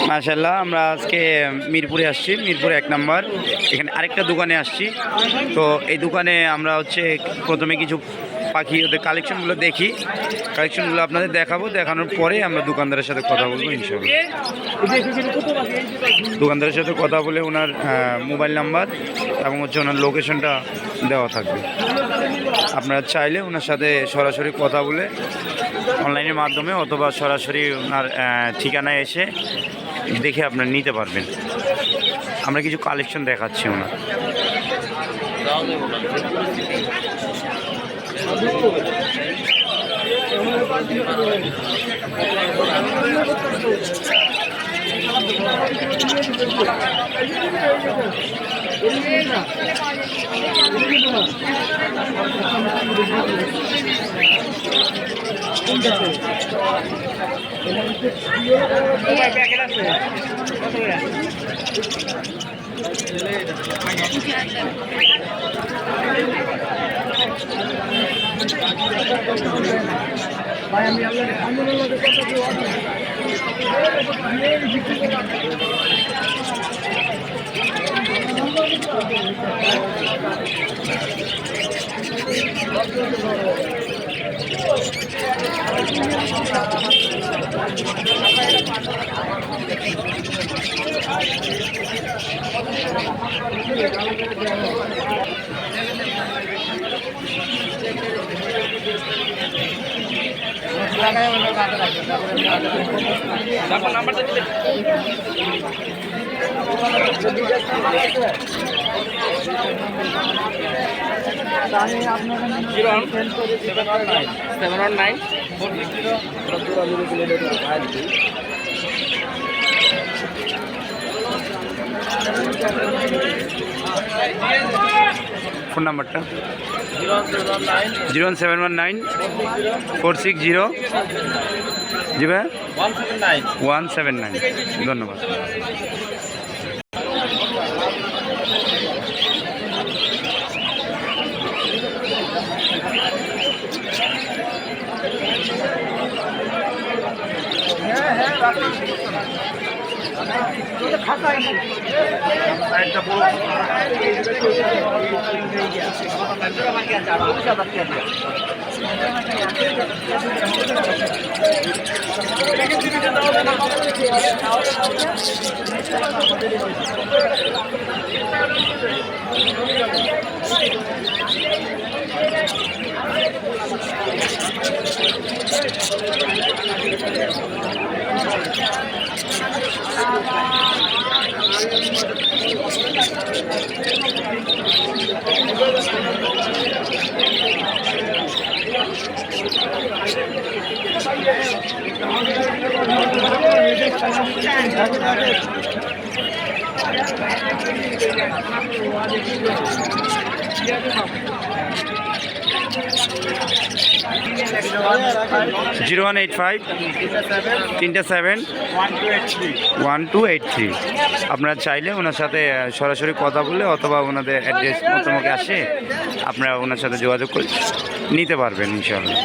মাশাআল্লাহ, আমরা আজকে মিরপুরে আসছি, মিরপুর 1 নম্বর। এখানে আরেকটা দোকানে আসছি। তো এই দোকানে আমরা প্রথমে কিছু পাখি ওদের কালেকশনগুলো দেখি, কালেকশনগুলো আপনাদের দেখাবো। দেখানোর পরে আমরা দোকানদারের সাথে কথা বলবো ইনশাআল্লাহ। দোকানদারের সাথে কথা বলে ওনার মোবাইল নাম্বার এবং ওনার লোকেশনটা দেওয়া থাকবে। আপনারা চাইলে ওনার সাথে সরাসরি কথা বলে অনলাইনের মাধ্যমে অথবা সরাসরি ওনার ঠিকানায় এসে দেখে আপনারা নিতে পারবেন। আমরা কিছু কালেকশন দেখাচ্ছি ওনার। ফোন নাম্বারটা 01719 460 জি ভাই 179। ধন্যবাদ। জিরো 185 377 1283। আপনারা চাইলে ওনার সাথে সরাসরি কথা বলে অথবা ওনাদের অ্যাড্রেস মতো আসে আপনারা ওনার সাথে যোগাযোগ করে নিতে পারবেন ইনশাআল্লাহ।